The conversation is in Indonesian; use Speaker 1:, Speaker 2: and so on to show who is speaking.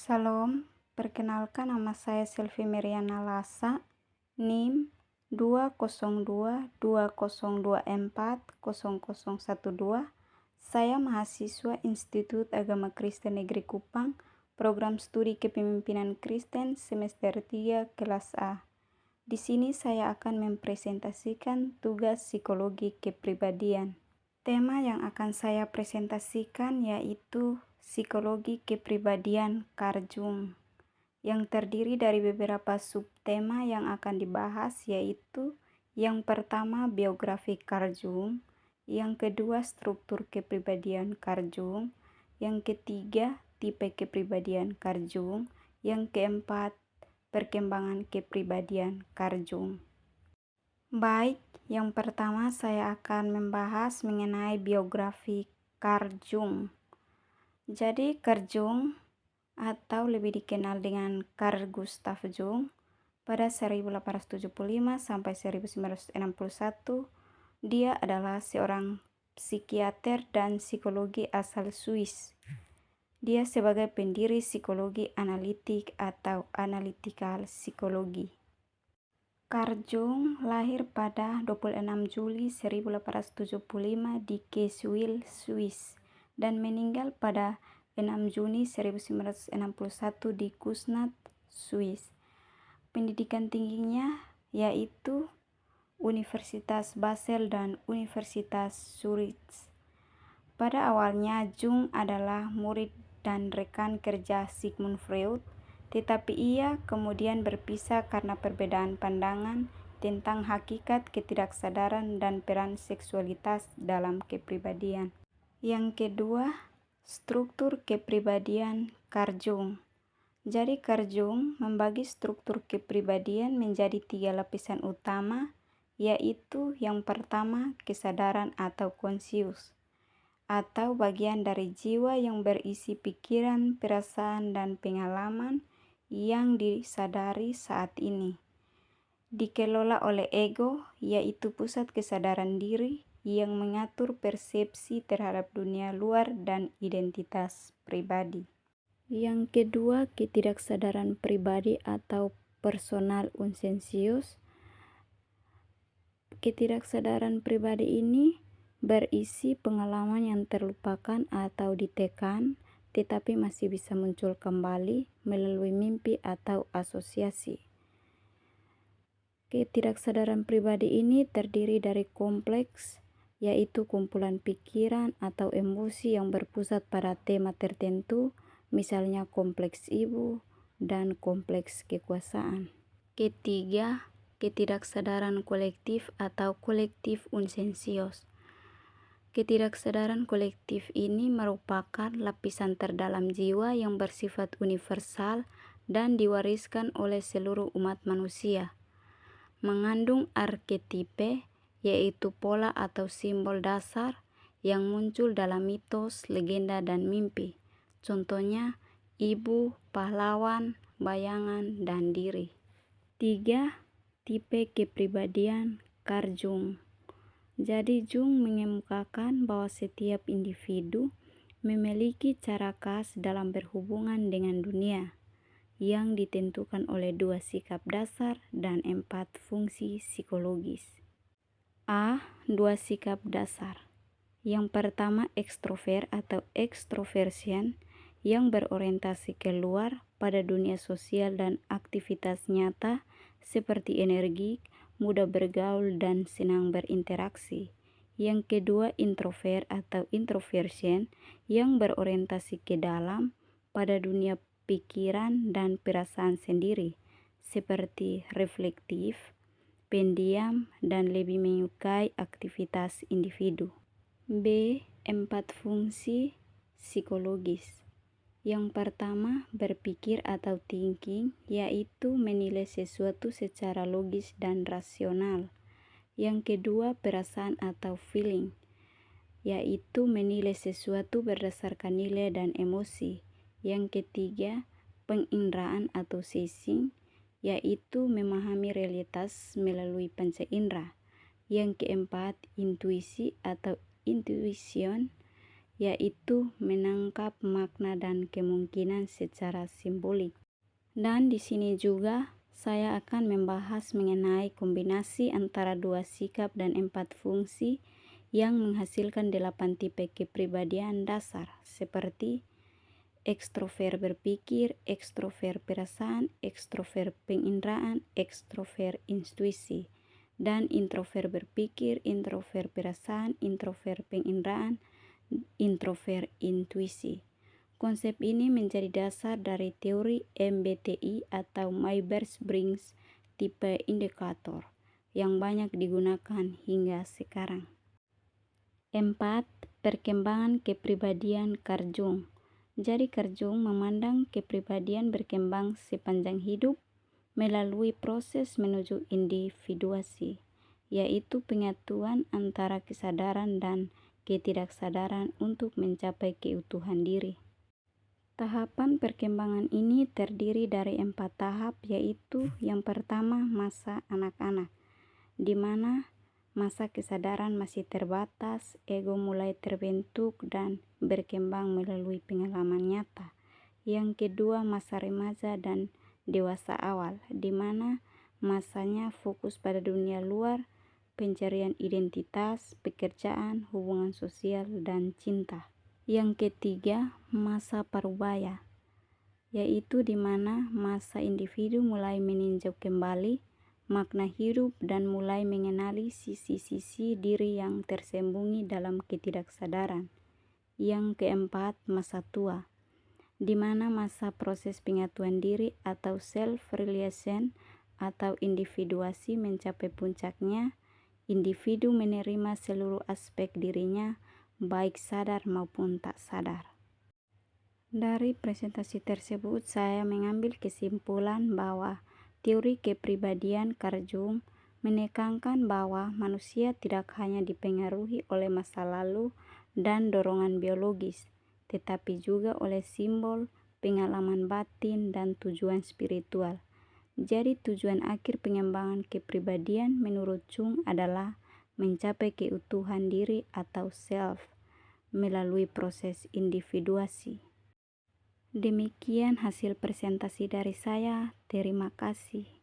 Speaker 1: Salam, perkenalkan nama saya Selvi Meriana Lasa, NIM 20220240012. Saya mahasiswa Institut Agama Kristen Negeri Kupang, program studi Kepemimpinan Kristen semester 3 kelas A. Di sini saya akan mempresentasikan tugas psikologi kepribadian. Tema yang akan saya presentasikan yaitu psikologi kepribadian Carl Jung, yang terdiri dari beberapa subtema yang akan dibahas, yaitu yang pertama biografi Carl Jung, yang kedua struktur kepribadian Carl Jung, yang ketiga tipe kepribadian Carl Jung, yang keempat perkembangan kepribadian Carl Jung. Baik, yang pertama saya akan membahas mengenai biografi Carl Jung. Jadi Carl Jung atau lebih dikenal dengan Carl Gustav Jung pada 1875 sampai 1961, dia adalah seorang psikiater dan psikologi asal Swiss. Dia sebagai pendiri psikologi analitik atau analytical psychology. Carl Jung lahir pada 26 Juli 1875 di Kesswil, Swiss, dan meninggal pada 6 Juni 1961 di Kuznets, Swiss. Pendidikan tingginya yaitu Universitas Basel dan Universitas Zurich. Pada awalnya Jung adalah murid dan rekan kerja Sigmund Freud, tetapi ia kemudian berpisah karena perbedaan pandangan tentang hakikat ketidaksadaran dan peran seksualitas dalam kepribadian. Yang kedua, struktur kepribadian Carl Jung. Jadi Carl Jung membagi struktur kepribadian menjadi 3 lapisan utama, yaitu yang pertama kesadaran atau konsius, atau bagian dari jiwa yang berisi pikiran, perasaan, dan pengalaman yang disadari saat ini. Dikelola oleh ego, yaitu pusat kesadaran diri yang mengatur persepsi terhadap dunia luar dan identitas pribadi. Yang kedua, ketidaksadaran pribadi atau personal unconscious. Ketidaksadaran pribadi ini berisi pengalaman yang terlupakan atau ditekan, tetapi masih bisa muncul kembali melalui mimpi atau asosiasi. Ketidaksadaran pribadi ini terdiri dari kompleks, yaitu kumpulan pikiran atau emosi yang berpusat pada tema tertentu, misalnya kompleks ibu dan kompleks kekuasaan. Ketiga, ketidaksadaran kolektif atau kolektif unconscious. Ketidaksadaran kolektif ini merupakan lapisan terdalam jiwa yang bersifat universal dan diwariskan oleh seluruh umat manusia. Mengandung arketipe, yaitu pola atau simbol dasar yang muncul dalam mitos, legenda, dan mimpi. Contohnya, ibu, pahlawan, bayangan, dan diri. 3. Tipe kepribadian Carl Jung. Jadi Jung mengemukakan bahwa setiap individu memiliki cara khas dalam berhubungan dengan dunia yang ditentukan oleh 2 sikap dasar dan 4 fungsi psikologis. A. 2 sikap dasar. Yang pertama ekstrovert atau extroversion yang berorientasi keluar pada dunia sosial dan aktivitas nyata seperti energik, mudah bergaul, dan senang berinteraksi. Yang kedua introvert atau introversion yang berorientasi ke dalam pada dunia pikiran dan perasaan sendiri, seperti reflektif, pendiam, dan lebih menyukai aktivitas individu. B. 4 fungsi psikologis. Yang pertama, berpikir atau thinking, yaitu menilai sesuatu secara logis dan rasional. Yang kedua, perasaan atau feeling, yaitu menilai sesuatu berdasarkan nilai dan emosi. Yang ketiga, penginderaan atau sensing, yaitu memahami realitas melalui panca indera. Yang keempat, intuisi atau intuition, yaitu menangkap makna dan kemungkinan secara simbolik. Dan di sini juga saya akan membahas mengenai kombinasi antara 2 sikap dan 4 fungsi yang menghasilkan 8 tipe kepribadian dasar, seperti ekstrovert berpikir, ekstrovert perasaan, ekstrovert penginderaan, ekstrovert intuisi, dan introvert berpikir, introvert perasaan, introvert penginderaan, introvert intuisi. Konsep ini menjadi dasar dari teori MBTI atau Myers-Briggs tipe indikator yang banyak digunakan hingga sekarang. 4. Perkembangan kepribadian Carl Jung. Jadi Carl Jung memandang kepribadian berkembang sepanjang hidup melalui proses menuju individuasi, yaitu penyatuan antara kesadaran dan ketidaksadaran untuk mencapai keutuhan diri. Tahapan perkembangan ini terdiri dari 4 tahap, yaitu yang pertama masa anak-anak, di mana masa kesadaran masih terbatas, ego mulai terbentuk dan berkembang melalui pengalaman nyata. Yang kedua masa remaja dan dewasa awal, di mana masanya fokus pada dunia luar, pencarian identitas, pekerjaan, hubungan sosial, dan cinta. Yang ketiga, masa parubaya, yaitu di mana masa individu mulai meninjau kembali makna hidup dan mulai mengenali sisi-sisi diri yang tersembunyi dalam ketidaksadaran. Yang keempat, masa tua, di mana masa proses penyatuan diri atau self-realization atau individuasi mencapai puncaknya. Individu menerima seluruh aspek dirinya, baik sadar maupun tak sadar. Dari presentasi tersebut, saya mengambil kesimpulan bahwa teori kepribadian Carl Jung menekankan bahwa manusia tidak hanya dipengaruhi oleh masa lalu dan dorongan biologis, tetapi juga oleh simbol, pengalaman batin, dan tujuan spiritual. Jadi tujuan akhir pengembangan kepribadian menurut Jung adalah mencapai keutuhan diri atau self melalui proses individuasi. Demikian hasil presentasi dari saya. Terima kasih.